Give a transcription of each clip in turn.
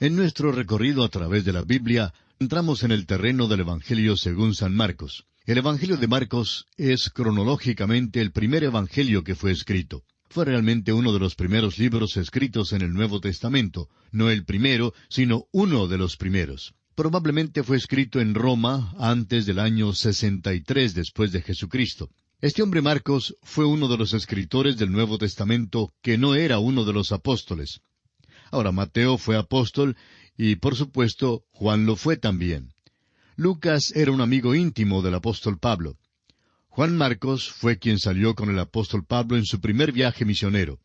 En nuestro recorrido a través de la Biblia, entramos en el terreno del Evangelio según San Marcos. El Evangelio de Marcos es cronológicamente el primer evangelio que fue escrito. Fue realmente uno de los primeros libros escritos en el Nuevo Testamento, no el primero, sino uno de los primeros. Probablemente fue escrito en Roma antes del año 63 después de Jesucristo. Este hombre Marcos fue uno de los escritores del Nuevo Testamento que no era uno de los apóstoles. Ahora, Mateo fue apóstol y, por supuesto, Juan lo fue también. Lucas era un amigo íntimo del apóstol Pablo. Juan Marcos fue quien salió con el apóstol Pablo en su primer viaje misionero.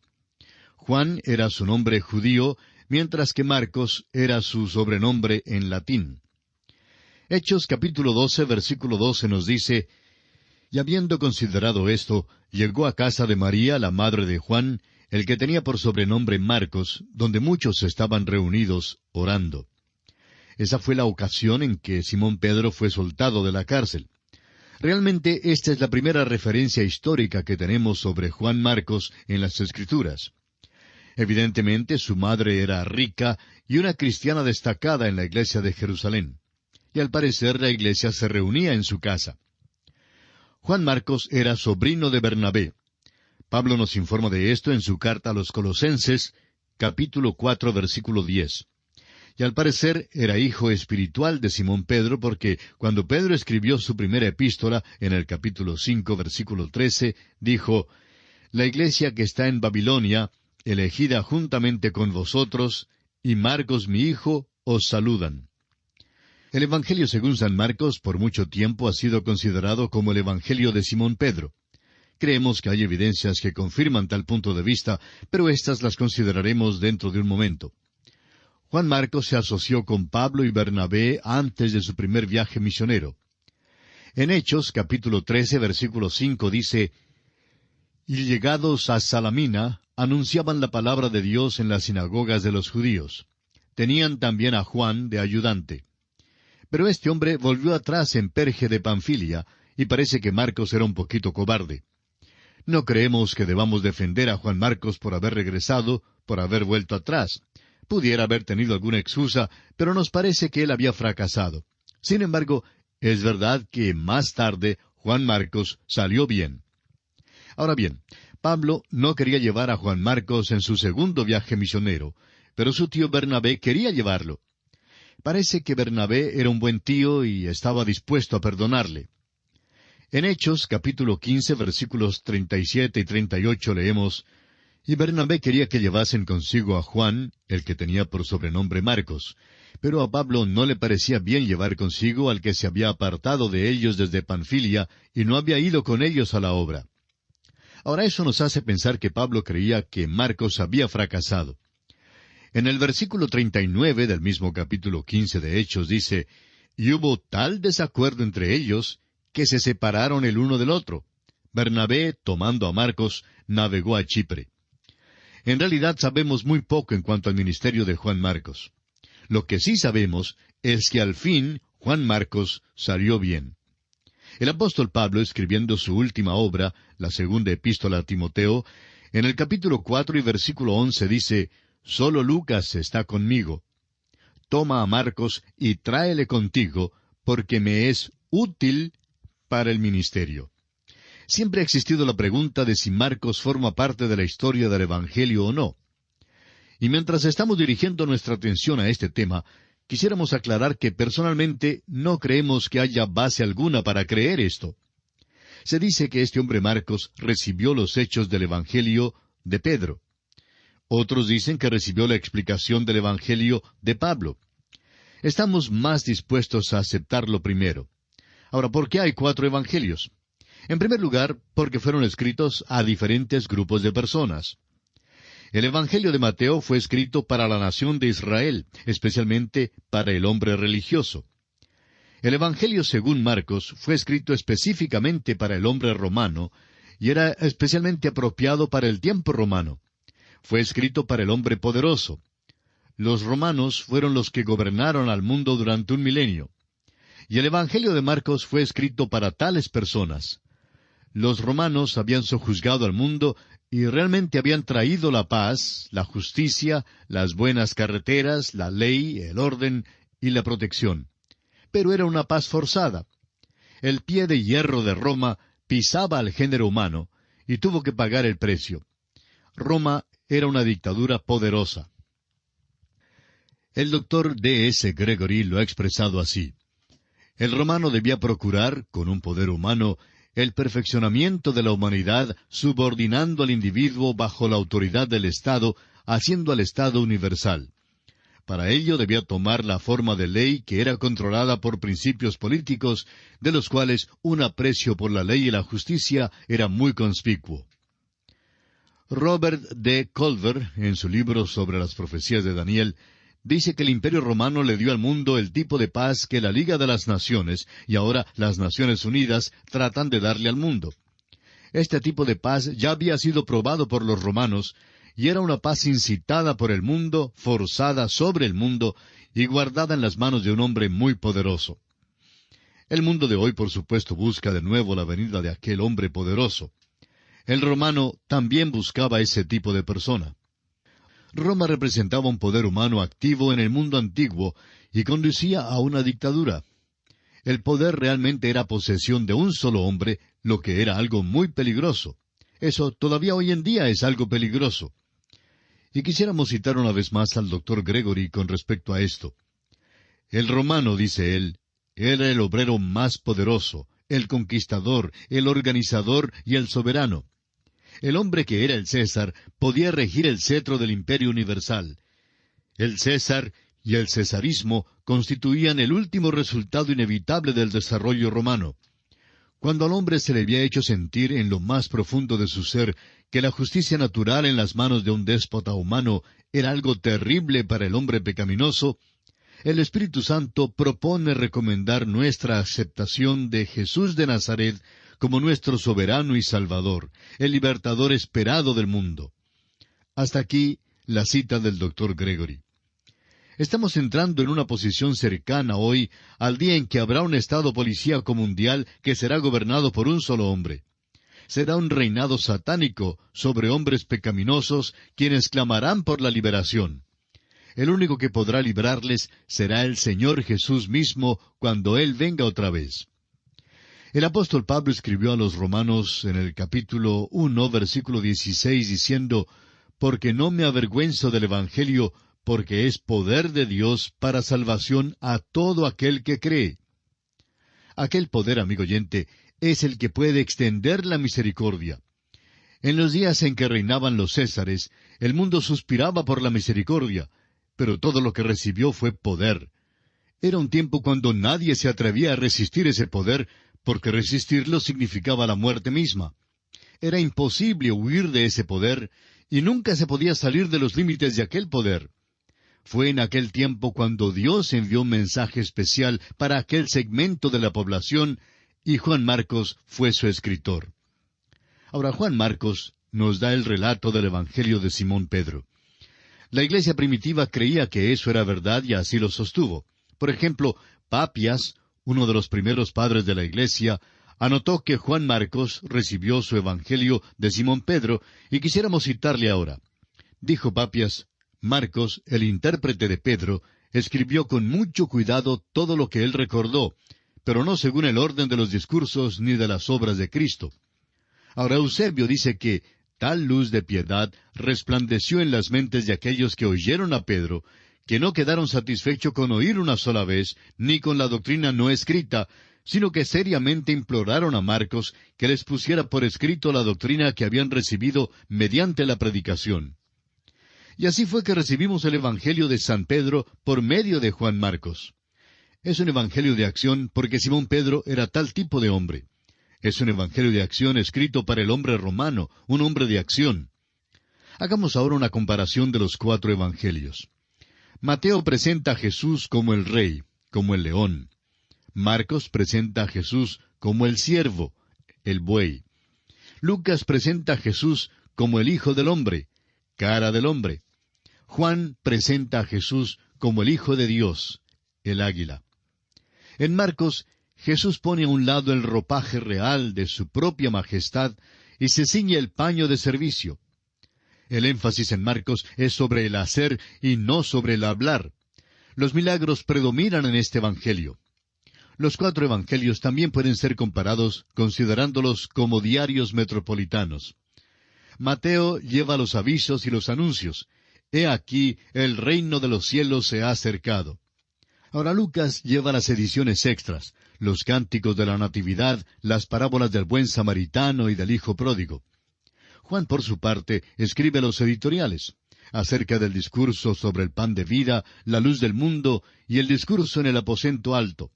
Juan era su nombre judío, mientras que Marcos era su sobrenombre en latín. Hechos capítulo 12, versículo 12 nos dice: Y habiendo considerado esto, llegó a casa de María, la madre de Juan, el que tenía por sobrenombre Marcos, donde muchos estaban reunidos, orando. Esa fue la ocasión en que Simón Pedro fue soltado de la cárcel. Realmente esta es la primera referencia histórica que tenemos sobre Juan Marcos en las Escrituras. Evidentemente su madre era rica y una cristiana destacada en la iglesia de Jerusalén. Y al parecer la iglesia se reunía en su casa. Juan Marcos era sobrino de Bernabé. Pablo nos informa de esto en su carta a los Colosenses, capítulo 4, versículo 10. Y al parecer era hijo espiritual de Simón Pedro, porque cuando Pedro escribió su primera epístola, en el capítulo 5, versículo 13, dijo: La iglesia que está en Babilonia, elegida juntamente con vosotros, y Marcos mi hijo, os saludan. El Evangelio según San Marcos por mucho tiempo ha sido considerado como el Evangelio de Simón Pedro. Creemos que hay evidencias que confirman tal punto de vista, pero estas las consideraremos dentro de un momento. Juan Marcos se asoció con Pablo y Bernabé antes de su primer viaje misionero. En Hechos, capítulo 13, versículo 5, dice: Y llegados a Salamina, anunciaban la palabra de Dios en las sinagogas de los judíos. Tenían también a Juan de ayudante. Pero este hombre volvió atrás en Perge de Panfilia, y parece que Marcos era un poquito cobarde. No creemos que debamos defender a Juan Marcos por haber regresado, por haber vuelto atrás. Pudiera haber tenido alguna excusa, pero nos parece que él había fracasado. Sin embargo, es verdad que más tarde Juan Marcos salió bien. Ahora bien, Pablo no quería llevar a Juan Marcos en su segundo viaje misionero, pero su tío Bernabé quería llevarlo. Parece que Bernabé era un buen tío y estaba dispuesto a perdonarle. En Hechos, capítulo 15, versículos 37 y 38 leemos: Y Bernabé quería que llevasen consigo a Juan, el que tenía por sobrenombre Marcos, pero a Pablo no le parecía bien llevar consigo al que se había apartado de ellos desde Panfilia y no había ido con ellos a la obra. Ahora eso nos hace pensar que Pablo creía que Marcos había fracasado. En el versículo 39 del mismo capítulo 15 de Hechos dice: Y hubo tal desacuerdo entre ellos que se separaron el uno del otro. Bernabé, tomando a Marcos, navegó a Chipre. En realidad sabemos muy poco en cuanto al ministerio de Juan Marcos. Lo que sí sabemos es que al fin Juan Marcos salió bien. El apóstol Pablo, escribiendo su última obra, la segunda epístola a Timoteo, en el capítulo 4 y versículo 11 dice: Solo Lucas está conmigo. Toma a Marcos y tráele contigo, porque me es útil para el ministerio. Siempre ha existido la pregunta de si Marcos forma parte de la historia del Evangelio o no. Y mientras estamos dirigiendo nuestra atención a este tema, quisiéramos aclarar que personalmente no creemos que haya base alguna para creer esto. Se dice que este hombre Marcos recibió los hechos del Evangelio de Pedro. Otros dicen que recibió la explicación del Evangelio de Pablo. Estamos más dispuestos a aceptar lo primero. Ahora, ¿por qué hay 4 evangelios? En primer lugar, porque fueron escritos a diferentes grupos de personas. El Evangelio de Mateo fue escrito para la nación de Israel, especialmente para el hombre religioso. El Evangelio según Marcos fue escrito específicamente para el hombre romano, y era especialmente apropiado para el tiempo romano. Fue escrito para el hombre poderoso. Los romanos fueron los que gobernaron al mundo durante un milenio. Y el Evangelio de Marcos fue escrito para tales personas. Los romanos habían sojuzgado al mundo y realmente habían traído la paz, la justicia, las buenas carreteras, la ley, el orden y la protección. Pero era una paz forzada. El pie de hierro de Roma pisaba al género humano y tuvo que pagar el precio. Roma era una dictadura poderosa. El doctor D. S. Gregory lo ha expresado así: el romano debía procurar, con un poder humano, el perfeccionamiento de la humanidad, subordinando al individuo bajo la autoridad del Estado, haciendo al Estado universal. Para ello debía tomar la forma de ley que era controlada por principios políticos, de los cuales un aprecio por la ley y la justicia era muy conspicuo. Robert D. Culver, en su libro sobre las profecías de Daniel, dice que el Imperio Romano le dio al mundo el tipo de paz que la Liga de las Naciones y ahora las Naciones Unidas tratan de darle al mundo. Este tipo de paz ya había sido probado por los romanos, y era una paz incitada por el mundo, forzada sobre el mundo, y guardada en las manos de un hombre muy poderoso. El mundo de hoy, por supuesto, busca de nuevo la venida de aquel hombre poderoso. El romano también buscaba ese tipo de persona. Roma representaba un poder humano activo en el mundo antiguo y conducía a una dictadura. El poder realmente era posesión de un solo hombre, lo que era algo muy peligroso. Eso todavía hoy en día es algo peligroso. Y quisiéramos citar una vez más al doctor Gregory con respecto a esto. El romano, dice él, era el obrero más poderoso, el conquistador, el organizador y el soberano. El hombre que era el César podía regir el cetro del imperio universal. El César y el cesarismo constituían el último resultado inevitable del desarrollo romano. Cuando al hombre se le había hecho sentir en lo más profundo de su ser que la justicia natural en las manos de un déspota humano era algo terrible para el hombre pecaminoso, el Espíritu Santo propone recomendar nuestra aceptación de Jesús de Nazaret como nuestro soberano y Salvador, el libertador esperado del mundo. Hasta aquí la cita del doctor Gregory. Estamos entrando en una posición cercana hoy al día en que habrá un estado policíaco mundial que será gobernado por un solo hombre. Será un reinado satánico sobre hombres pecaminosos quienes clamarán por la liberación. El único que podrá librarles será el Señor Jesús mismo cuando Él venga otra vez. El apóstol Pablo escribió a los romanos en el capítulo 1, versículo 16, diciendo: «Porque no me avergüenzo del Evangelio, porque es poder de Dios para salvación a todo aquel que cree». Aquel poder, amigo oyente, es el que puede extender la misericordia. En los días en que reinaban los Césares, el mundo suspiraba por la misericordia, pero todo lo que recibió fue poder. Era un tiempo cuando nadie se atrevía a resistir ese poder, porque resistirlo significaba la muerte misma. Era imposible huir de ese poder, y nunca se podía salir de los límites de aquel poder. Fue en aquel tiempo cuando Dios envió un mensaje especial para aquel segmento de la población, y Juan Marcos fue su escritor. Ahora, Juan Marcos nos da el relato del Evangelio de Simón Pedro. La iglesia primitiva creía que eso era verdad y así lo sostuvo. Por ejemplo, Papias, uno de los primeros padres de la iglesia, anotó que Juan Marcos recibió su Evangelio de Simón Pedro, y quisiéramos citarle ahora. Dijo Papias: «Marcos, el intérprete de Pedro, escribió con mucho cuidado todo lo que él recordó, pero no según el orden de los discursos ni de las obras de Cristo». Ahora Eusebio dice que tal luz de piedad resplandeció en las mentes de aquellos que oyeron a Pedro, que no quedaron satisfechos con oír una sola vez, ni con la doctrina no escrita, sino que seriamente imploraron a Marcos que les pusiera por escrito la doctrina que habían recibido mediante la predicación. Y así fue que recibimos el Evangelio de San Pedro por medio de Juan Marcos. Es un evangelio de acción porque Simón Pedro era tal tipo de hombre. Es un evangelio de acción escrito para el hombre romano, un hombre de acción. Hagamos ahora una comparación de los 4 evangelios. Mateo presenta a Jesús como el rey, como el león. Marcos presenta a Jesús como el siervo, el buey. Lucas presenta a Jesús como el Hijo del Hombre, cara del hombre. Juan presenta a Jesús como el Hijo de Dios, el águila. En Marcos, Jesús pone a un lado el ropaje real de su propia majestad y se ciñe el paño de servicio. El énfasis en Marcos es sobre el hacer y no sobre el hablar. Los milagros predominan en este Evangelio. Los 4 evangelios también pueden ser comparados considerándolos como diarios metropolitanos. Mateo lleva los avisos y los anuncios. He aquí, el reino de los cielos se ha acercado. Ahora Lucas lleva las ediciones extras, los cánticos de la Natividad, las parábolas del buen samaritano y del hijo pródigo. Juan, por su parte, escribe los editoriales, acerca del discurso sobre el pan de vida, la luz del mundo y el discurso en el aposento alto.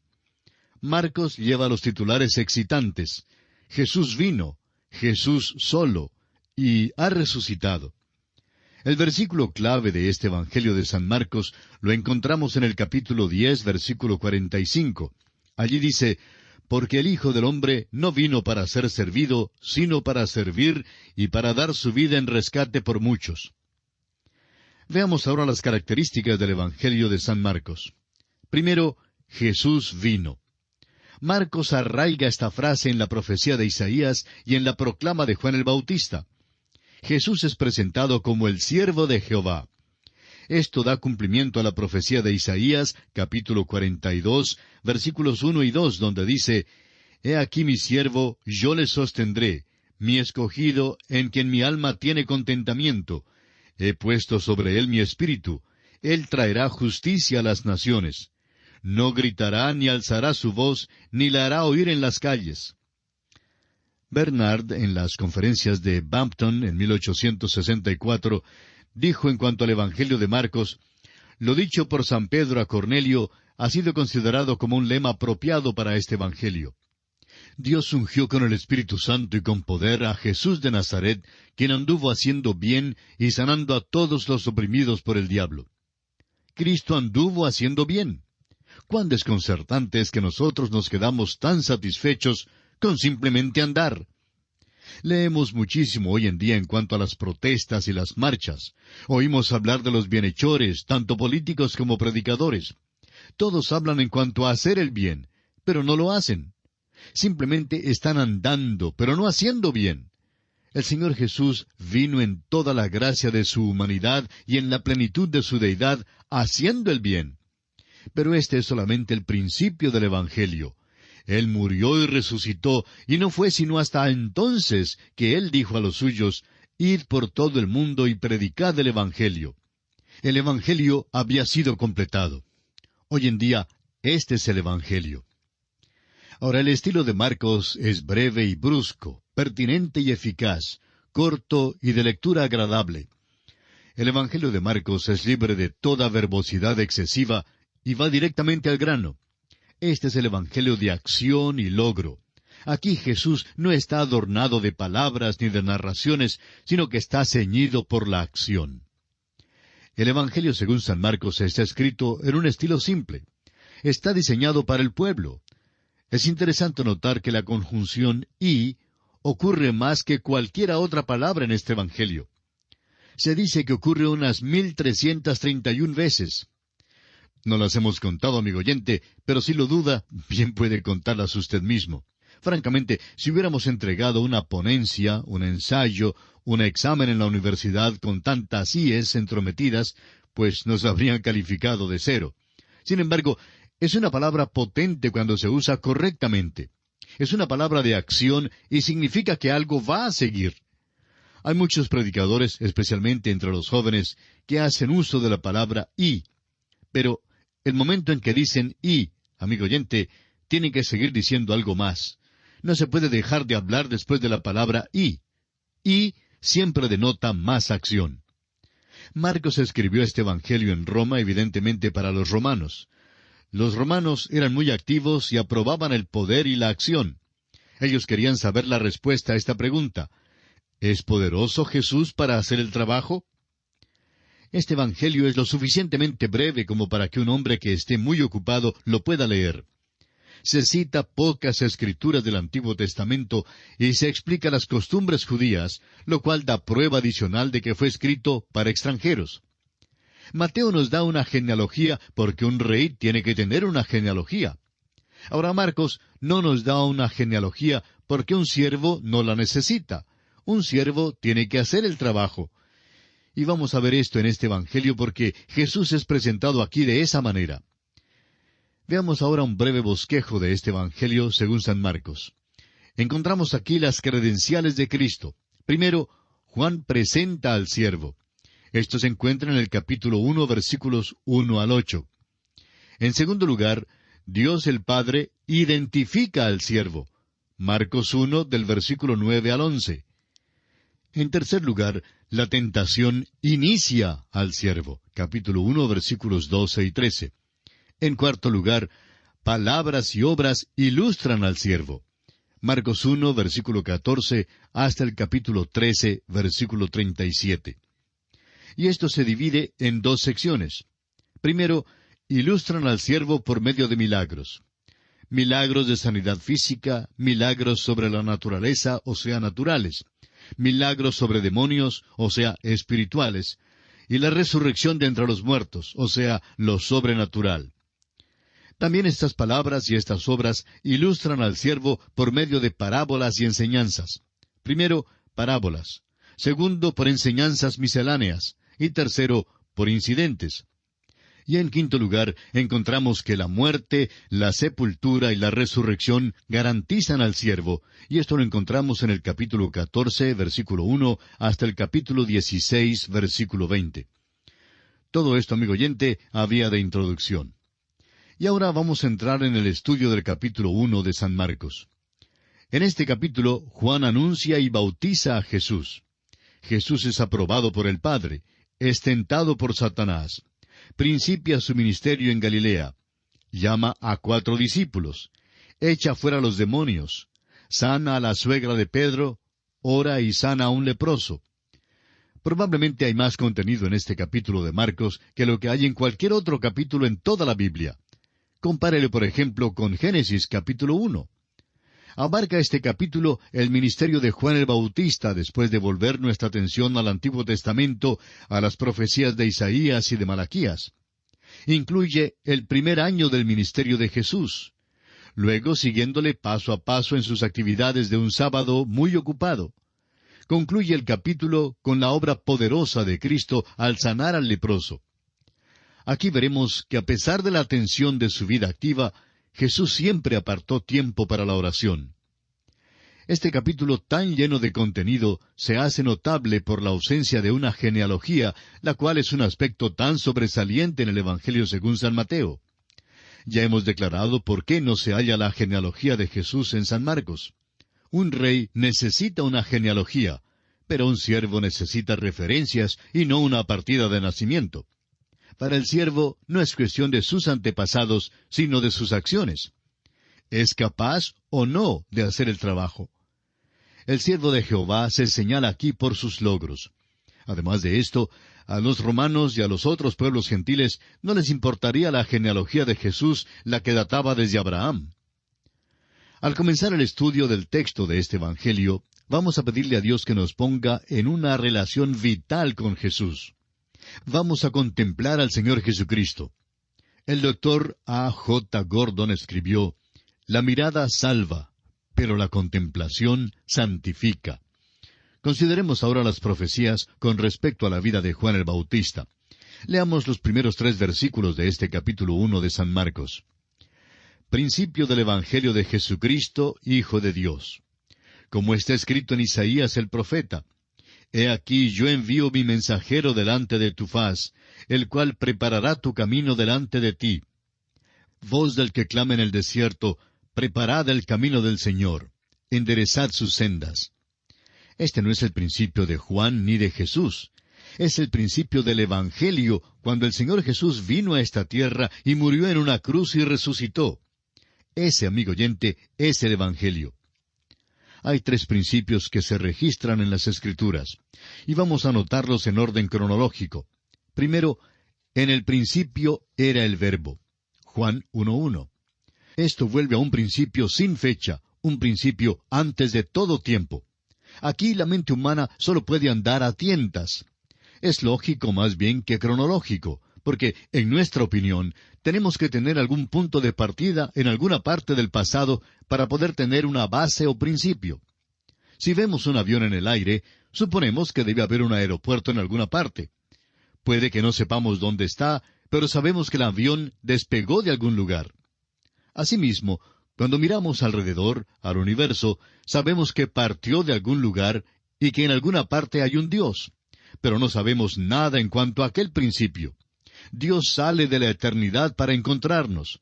Marcos lleva los titulares excitantes, Jesús vino, Jesús solo, y ha resucitado. El versículo clave de este Evangelio de San Marcos lo encontramos en el capítulo 10, versículo 45. Allí dice, «Porque el Hijo del Hombre no vino para ser servido, sino para servir y para dar su vida en rescate por muchos». Veamos ahora las características del Evangelio de San Marcos. Primero, Jesús vino. Marcos arraiga esta frase en la profecía de Isaías y en la proclama de Juan el Bautista. Jesús es presentado como el siervo de Jehová. Esto da cumplimiento a la profecía de Isaías, capítulo 42, versículos 1 y 2, donde dice, «He aquí mi siervo, yo le sostendré, mi escogido, en quien mi alma tiene contentamiento. He puesto sobre él mi espíritu. Él traerá justicia a las naciones. No gritará ni alzará su voz, ni la hará oír en las calles». Bernard, en las conferencias de Bampton en 1864, dijo en cuanto al Evangelio de Marcos, «Lo dicho por San Pedro a Cornelio ha sido considerado como un lema apropiado para este Evangelio. Dios ungió con el Espíritu Santo y con poder a Jesús de Nazaret, quien anduvo haciendo bien y sanando a todos los oprimidos por el diablo». Cristo anduvo haciendo bien. Cuán desconcertante es que nosotros nos quedamos tan satisfechos con simplemente andar. Leemos muchísimo hoy en día en cuanto a las protestas y las marchas. Oímos hablar de los bienhechores, tanto políticos como predicadores. Todos hablan en cuanto a hacer el bien, pero no lo hacen. Simplemente están andando, pero no haciendo bien. El Señor Jesús vino en toda la gracia de su humanidad y en la plenitud de su deidad, haciendo el bien. Pero este es solamente el principio del Evangelio. Él murió y resucitó, y no fue sino hasta entonces que Él dijo a los suyos, «Id por todo el mundo y predicad el Evangelio». El Evangelio había sido completado. Hoy en día, este es el Evangelio. Ahora, el estilo de Marcos es breve y brusco, pertinente y eficaz, corto y de lectura agradable. El Evangelio de Marcos es libre de toda verbosidad excesiva y va directamente al grano. Este es el Evangelio de acción y logro. Aquí Jesús no está adornado de palabras ni de narraciones, sino que está ceñido por la acción. El Evangelio según San Marcos está escrito en un estilo simple. Está diseñado para el pueblo. Es interesante notar que la conjunción «y» ocurre más que cualquier otra palabra en este Evangelio. Se dice que ocurre unas 1331 veces. No las hemos contado, amigo oyente, pero si lo duda, bien puede contarlas usted mismo. Francamente, si hubiéramos entregado una ponencia, un ensayo, un examen en la universidad con tantas íes entrometidas, pues nos habrían calificado de 0. Sin embargo, es una palabra potente cuando se usa correctamente. Es una palabra de acción y significa que algo va a seguir. Hay muchos predicadores, especialmente entre los jóvenes, que hacen uso de la palabra «y». Pero el momento en que dicen «y», amigo oyente, tienen que seguir diciendo algo más. No se puede dejar de hablar después de la palabra «y». «Y» siempre denota más acción. Marcos escribió este Evangelio en Roma, evidentemente para los romanos. Los romanos eran muy activos y aprobaban el poder y la acción. Ellos querían saber la respuesta a esta pregunta. ¿Es poderoso Jesús para hacer el trabajo? Este Evangelio es lo suficientemente breve como para que un hombre que esté muy ocupado lo pueda leer. Se cita pocas escrituras del Antiguo Testamento y se explica las costumbres judías, lo cual da prueba adicional de que fue escrito para extranjeros. Mateo nos da una genealogía porque un rey tiene que tener una genealogía. Ahora Marcos no nos da una genealogía porque un siervo no la necesita. Un siervo tiene que hacer el trabajo. Y vamos a ver esto en este Evangelio porque Jesús es presentado aquí de esa manera. Veamos ahora un breve bosquejo de este Evangelio según San Marcos. Encontramos aquí las credenciales de Cristo. Primero, Juan presenta al siervo. Esto se encuentra en el capítulo 1, versículos 1 al 8. En segundo lugar, Dios el Padre identifica al siervo. Marcos 1, del versículo 9 al 11. En tercer lugar, la tentación inicia al siervo. Capítulo 1, versículos 12 y 13. En cuarto lugar, palabras y obras ilustran al siervo. Marcos 1, versículo 14, hasta el capítulo 13, versículo 37. Y esto se divide en dos secciones. Primero, ilustran al siervo por medio de milagros. Milagros de sanidad física, milagros sobre la naturaleza, o sea, naturales. Milagros sobre demonios, o sea, espirituales. Y la resurrección de entre los muertos, o sea, lo sobrenatural. También estas palabras y estas obras ilustran al siervo por medio de parábolas y enseñanzas. Primero, parábolas. Segundo, por enseñanzas misceláneas. Y tercero, por incidentes. Y en quinto lugar, encontramos que la muerte, la sepultura y la resurrección garantizan al siervo, y esto lo encontramos en el capítulo 14, versículo 1, hasta el capítulo 16, versículo 20. Todo esto, amigo oyente, había de introducción. Y ahora vamos a entrar en el estudio del capítulo 1 de San Marcos. En este capítulo, Juan anuncia y bautiza a Jesús. Jesús es aprobado por el Padre, es tentado por Satanás. Principia su ministerio en Galilea. Llama a 4 discípulos. Echa fuera a los demonios. Sana a la suegra de Pedro. Ora y sana a un leproso. Probablemente hay más contenido en este capítulo de Marcos que lo que hay en cualquier otro capítulo en toda la Biblia. Compárele, por ejemplo, con Génesis capítulo 1. Abarca este capítulo el ministerio de Juan el Bautista después de volver nuestra atención al Antiguo Testamento, a las profecías de Isaías y de Malaquías. Incluye el primer año del ministerio de Jesús. Luego, siguiéndole paso a paso en sus actividades de un sábado muy ocupado. Concluye el capítulo con la obra poderosa de Cristo al sanar al leproso. Aquí veremos que a pesar de la atención de su vida activa, Jesús siempre apartó tiempo para la oración. Este capítulo tan lleno de contenido se hace notable por la ausencia de una genealogía, la cual es un aspecto tan sobresaliente en el Evangelio según San Mateo. Ya hemos declarado por qué no se halla la genealogía de Jesús en San Marcos. Un rey necesita una genealogía, pero un siervo necesita referencias y no una partida de nacimiento. Para el siervo no es cuestión de sus antepasados, sino de sus acciones. ¿Es capaz o no de hacer el trabajo? El siervo de Jehová se señala aquí por sus logros. Además de esto, a los romanos y a los otros pueblos gentiles no les importaría la genealogía de Jesús, la que databa desde Abraham. Al comenzar el estudio del texto de este Evangelio, vamos a pedirle a Dios que nos ponga en una relación vital con Jesús. Vamos a contemplar al Señor Jesucristo. El doctor A. J. Gordon escribió, «La mirada salva, pero la contemplación santifica». Consideremos ahora las profecías con respecto a la vida de Juan el Bautista. Leamos los primeros 3 versículos de este capítulo 1 de San Marcos. Principio del Evangelio de Jesucristo, Hijo de Dios. Como está escrito en Isaías el profeta, «He aquí yo envío mi mensajero delante de tu faz, el cual preparará tu camino delante de ti. Voz del que clama en el desierto, preparad el camino del Señor, enderezad sus sendas». Este no es el principio de Juan ni de Jesús. Es el principio del Evangelio, cuando el Señor Jesús vino a esta tierra y murió en una cruz y resucitó. Ese, amigo oyente, es el Evangelio. Hay 3 principios que se registran en las Escrituras, y vamos a notarlos en orden cronológico. Primero, en el principio era el Verbo. Juan 1:1. Esto vuelve a un principio sin fecha, un principio antes de todo tiempo. Aquí la mente humana solo puede andar a tientas. Es lógico más bien que cronológico, porque, en nuestra opinión, tenemos que tener algún punto de partida en alguna parte del pasado para poder tener una base o principio. Si vemos un avión en el aire, Suponemos que debe haber un aeropuerto en alguna parte. Puede que no sepamos dónde está, pero sabemos que el avión despegó de algún lugar. Asimismo, cuando miramos alrededor, al universo, sabemos que partió de algún lugar y que en alguna parte hay un Dios. Pero no sabemos nada en cuanto a aquel principio. Dios sale de la eternidad para encontrarnos.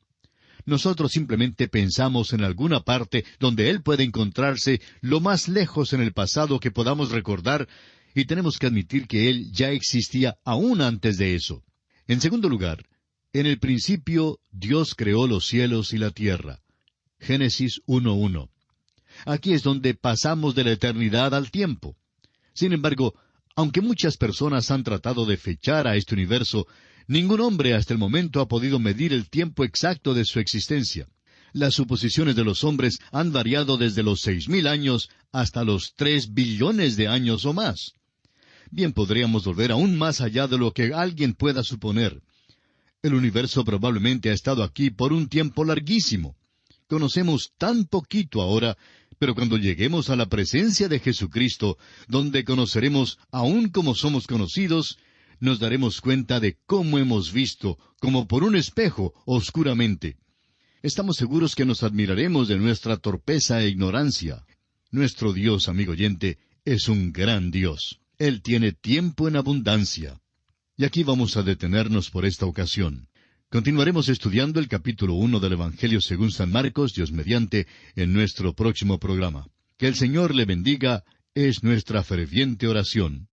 Nosotros simplemente pensamos en alguna parte donde Él puede encontrarse lo más lejos en el pasado que podamos recordar, y tenemos que admitir que Él ya existía aún antes de eso. En segundo lugar, en el principio Dios creó los cielos y la tierra. Génesis 1:1. Aquí es donde pasamos de la eternidad al tiempo. Sin embargo, aunque muchas personas han tratado de fechar a este universo, ningún hombre hasta el momento ha podido medir el tiempo exacto de su existencia. Las suposiciones de los hombres han variado desde los 6,000 años hasta los 3 billones de años o más. Bien, podríamos volver aún más allá de lo que alguien pueda suponer. El universo probablemente ha estado aquí por un tiempo larguísimo. Conocemos tan poquito ahora, pero cuando lleguemos a la presencia de Jesucristo, donde conoceremos aún como somos conocidos, nos daremos cuenta de cómo hemos visto, como por un espejo, oscuramente. Estamos seguros que nos admiraremos de nuestra torpeza e ignorancia. Nuestro Dios, amigo oyente, es un gran Dios. Él tiene tiempo en abundancia. Y aquí vamos a detenernos por esta ocasión. Continuaremos estudiando el capítulo 1 del Evangelio según San Marcos, Dios mediante, en nuestro próximo programa. Que el Señor le bendiga, es nuestra ferviente oración.